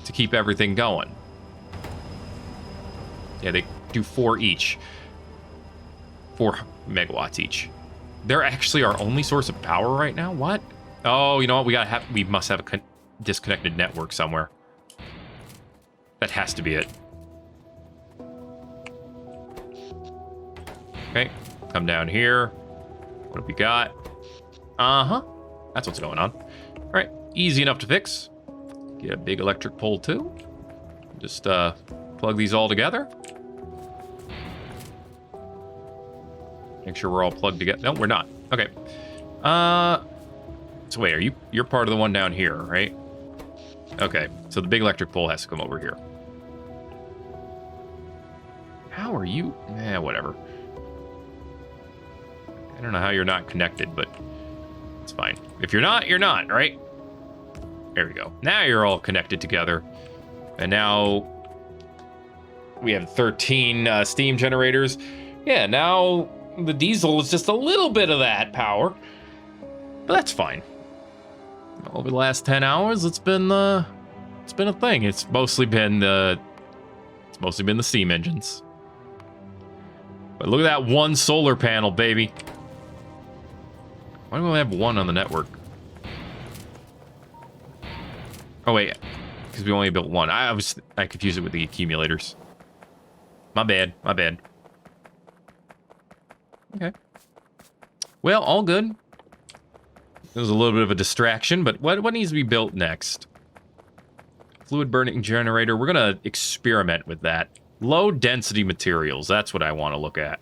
to keep everything going. Yeah, they do 4 each. 4 megawatts each. They're actually our only source of power right now? What? Oh, you know what? We must have a disconnected network somewhere. That has to be it. Okay, come down here. What have we got? Uh-huh. That's what's going on. All right, easy enough to fix. Get a big electric pole too. Just plug these all together. Make sure we're all plugged together. No, we're not. Okay. So wait, you're part of the one down here, right? Okay, so the big electric pole has to come over here. How are you? Whatever. I don't know how you're not connected, but it's fine. If you're not, you're not, right? There we go. Now you're all connected together. And now we have 13 steam generators. Yeah, now the diesel is just a little bit of that power. But that's fine. Over the last 10 hours, it's been a thing. It's mostly been the steam engines. But look at that one solar panel, baby. Why do we only have one on the network? Oh, wait. Because we only built one. I confused it with the accumulators. My bad. My bad. Okay. Well, all good. It was a little bit of a distraction, but what needs to be built next? Fluid burning generator. We're going to experiment with that. Low density materials. That's what I want to look at.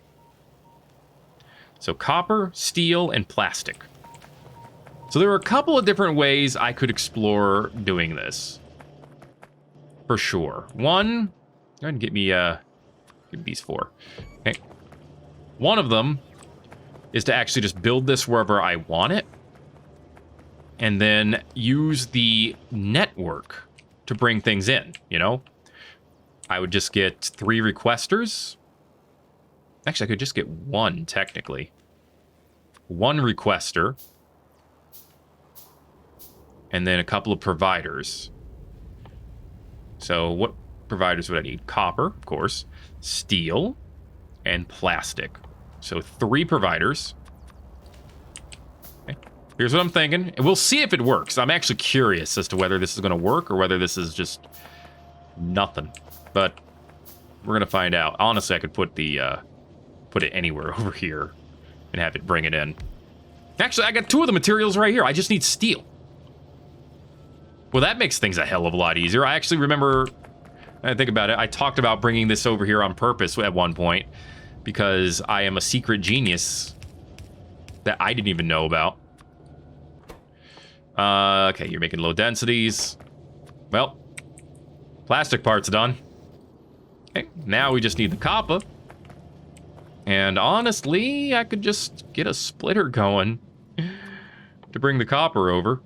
So copper, steel, and plastic. So there are a couple of different ways I could explore doing this. For sure. One, go ahead and get me these four. Okay. One of them is to actually just build this wherever I want it. And then use the network to bring things in, you know? I would just get 3 requesters. Actually, I could just get 1, technically. 1 requester. And then a couple of providers. So what providers would I need? Copper, of course. Steel. And plastic. So 3 providers. Okay. Here's what I'm thinking. And we'll see if it works. I'm actually curious as to whether this is going to work or whether this is just nothing. But we're going to find out. Honestly, I could put it anywhere over here and have it bring it in. Actually, I got 2 of the materials right here. I just need steel. Well, that makes things a hell of a lot easier. I actually remember, I think about it, I talked about bringing this over here on purpose at one point because I am a secret genius that I didn't even know about. Okay, you're making low densities. Well, plastic part's done. Okay, now we just need the copper. And honestly, I could just get a splitter going to bring the copper over.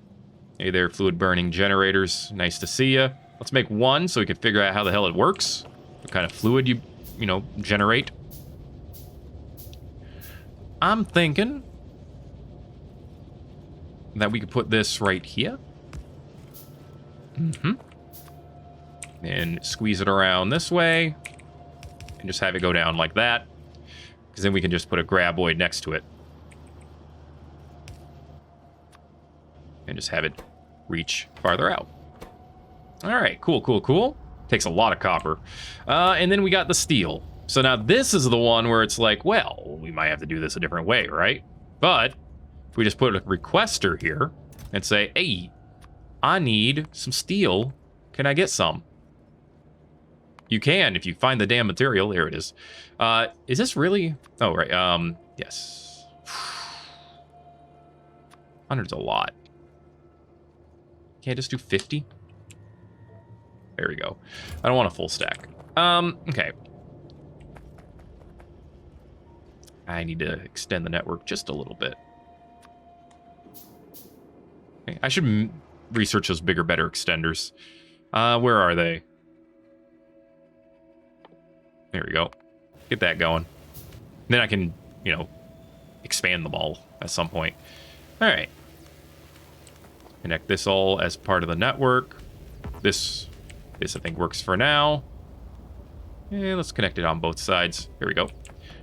Hey there, fluid burning generators. Nice to see you. Let's make 1 so we can figure out how the hell it works. What kind of fluid you generate. I'm thinking that we could put this right here. And squeeze it around this way. And just have it go down like that. Because then we can just put a graboid next to it. And just have it reach farther out. All right, cool. Takes a lot of copper. And then we got the steel. So now this is the one where it's like, well, we might have to do this a different way, right? But if we just put a requester here and say, hey, I need some steel. Can I get some? You can if you find the damn material. Here it is. Is this really? Oh, right. Yes. 100's a lot. Can't I just do 50? There we go. I don't want a full stack. Okay. I need to extend the network just a little bit. Okay. I should research those bigger, better extenders. Where are they? There we go. Get that going. Then I can, expand them all at some point. All right. Connect this all as part of the network. This I think works for now. And let's connect it on both sides. Here we go.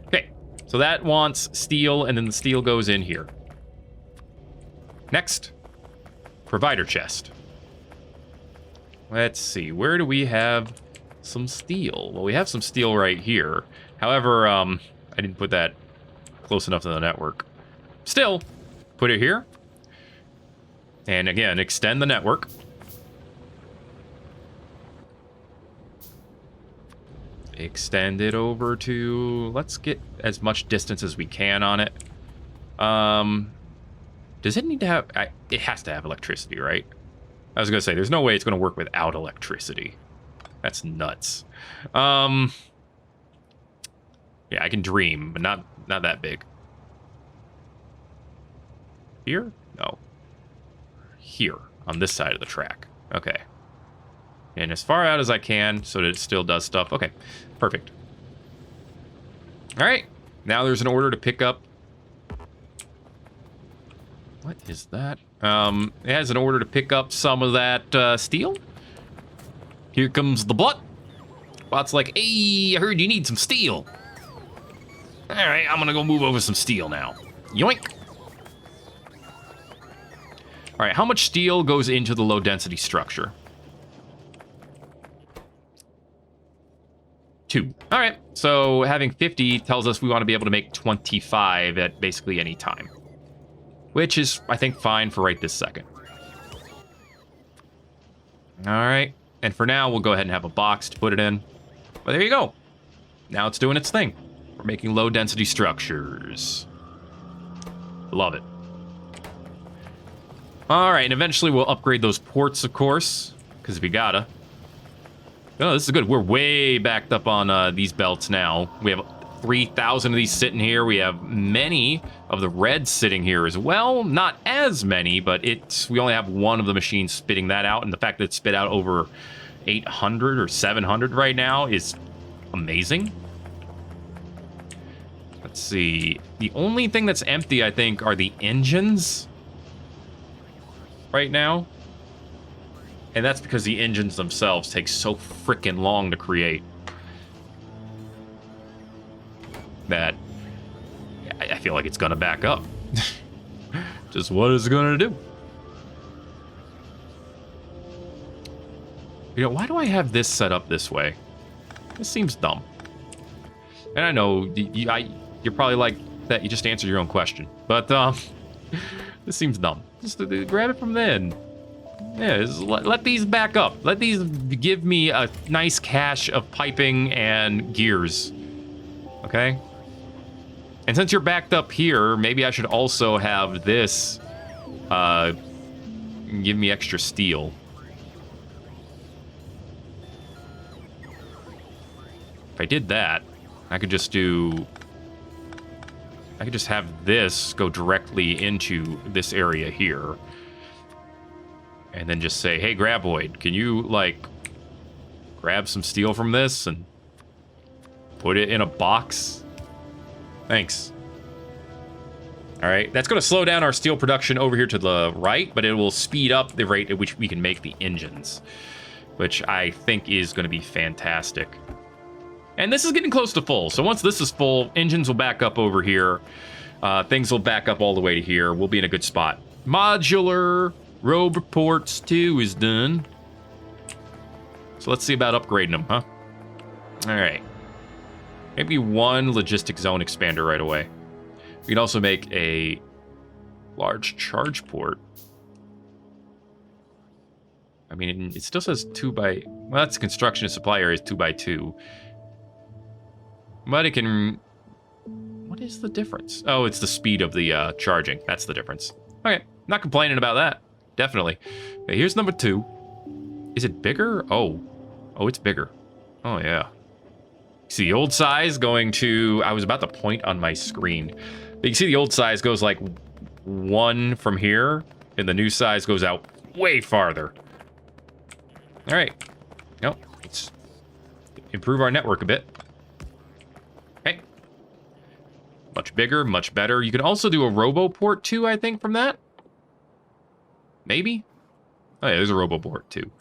Okay, so that wants steel, and then the steel goes in here. Next, provider chest. Let's see, where do we have some steel? Well, we have some steel right here. However, I didn't put that close enough to the network. Still, put it here. And again, extend the network. Extend it over to... Let's get as much distance as we can on it. Does it need to have... it has to have electricity, right? I was going to say, there's no way it's going to work without electricity. That's nuts. Yeah, I can dream, but not that big. Here? No. Here, on this side of the track. Okay. And as far out as I can, so that it still does stuff. Okay, perfect. All right, now there's an order to pick up. What is that? It has an order to pick up some of that steel. Here comes the bot. Bot's like, hey, I heard you need some steel. All right, I'm gonna go move over some steel now. Yoink. All right, how much steel goes into the low-density structure? 2. All right, so having 50 tells us we want to be able to make 25 at basically any time, which is, I think, fine for right this second. All right, and for now, we'll go ahead and have a box to put it in. But there you go. Now it's doing its thing. We're making low-density structures. Love it. All right, and eventually we'll upgrade those ports, of course, because we gotta. Oh, this is good. We're way backed up on these belts now. We have 3,000 of these sitting here. We have many of the reds sitting here as well. Not as many, but we only have one of the machines spitting that out, and the fact that it spit out over 800 or 700 right now is amazing. Let's see. The only thing that's empty, I think, are the engines right now. And that's because the engines themselves take so freaking long to create that I feel like it's gonna back up. Just what is it gonna do? You know, why do I have this set up this way? This seems dumb. And I know you're probably like that. You just answered your own question, but this seems dumb. Just grab it from then. Yeah, let these back up. Let these give me a nice cache of piping and gears. Okay? And since you're backed up here, maybe I should also have this give me extra steel. If I did that, I could just have this go directly into this area here. And then just say, hey, Graboid, can you, like, grab some steel from this and put it in a box? Thanks. All right, that's going to slow down our steel production over here to the right, but it will speed up the rate at which we can make the engines, which I think is going to be fantastic. And this is getting close to full, so once this is full, engines will back up over here. Things will back up all the way to here. We'll be in a good spot. Modular Roboports 2 is done. So let's see about upgrading them, huh? All right. Maybe one logistic zone expander right away. We can also make a large charge port. I mean, it still says 2 by... Well, that's construction and supply area is 2 by 2. But it can... What is the difference? Oh, it's the speed of the charging. That's the difference. Okay, not complaining about that. Definitely. Okay, here's number 2. Is it bigger? Oh, it's bigger. Oh, yeah. See the old size going to... I was about to point on my screen. But you can see the old size goes like 1 from here, and the new size goes out way farther. All right. Nope. Let's improve our network a bit. Okay. Much bigger, much better. You can also do a Roboport too, I think, from that. Maybe? Oh yeah, there's a Roboport too.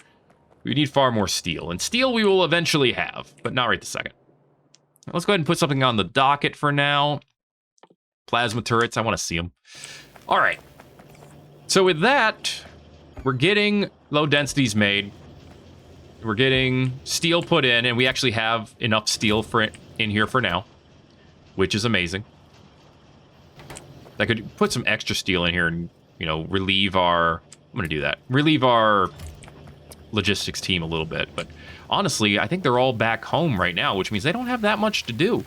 We need far more steel. And steel we will eventually have, but not right this second. Let's go ahead and put something on the docket for now. Plasma turrets, I want to see them. All right. So with that, we're getting low densities made. We're getting steel put in, and we actually have enough steel for it in here for now, which is amazing. I could put some extra steel in here and, you know, relieve our... I'm going to do that. Relieve our logistics team a little bit. But honestly, I think they're all back home right now, which means they don't have that much to do.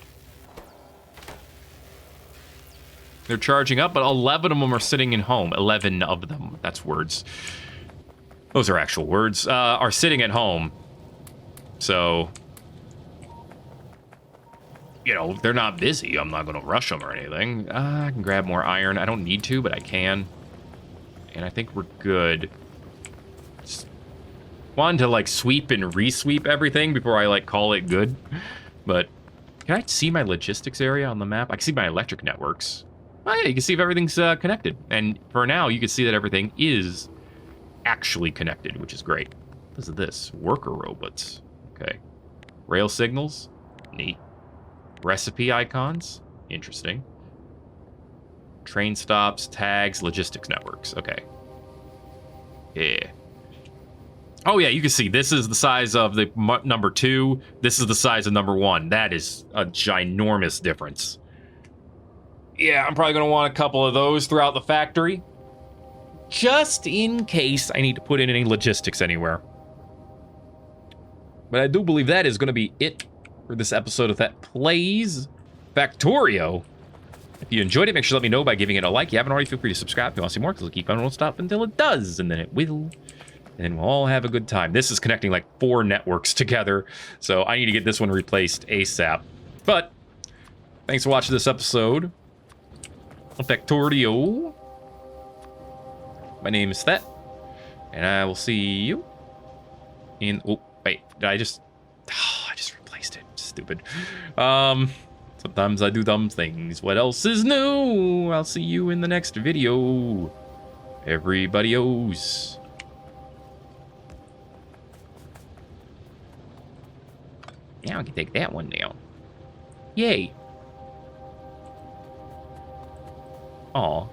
They're charging up, but 11 of them are sitting in home. 11 of them. That's words. Those are actual words. Are sitting at home. So, you know, they're not busy. I'm not going to rush them or anything. I can grab more iron. I don't need to, but I can. And I think we're good. Just wanted to, like, sweep and re-sweep everything before I, like, call it good. But can I see my logistics area on the map? I can see my electric networks. Oh, yeah, you can see if everything's connected. And for now, you can see that everything is actually connected, which is great. What is this? Worker robots. Okay. Rail signals. Neat. Recipe icons. Interesting. Train stops, tags, logistics networks. Okay. Yeah. Oh, yeah, you can see this is the size of the number 2. This is the size of number 1. That is a ginormous difference. Yeah, I'm probably going to want a couple of those throughout the factory, just in case I need to put in any logistics anywhere. But I do believe that is going to be it for this episode of Thet Plays Factorio. If you enjoyed it, make sure to let me know by giving it a like. If you haven't already, feel free to subscribe if you want to see more, because it'll keep on, won't stop until it does, and then it will. And we'll all have a good time. This is connecting like 4 networks together, so I need to get this one replaced ASAP. But thanks for watching this episode of Factorio. My name is Thet, and I will see you in... Oh, wait, did I just... Oh, I just replaced it. Stupid. Sometimes I do dumb things. What else is new? I'll see you in the next video. Everybody owes. Now I can take that one down. Yay. Aw.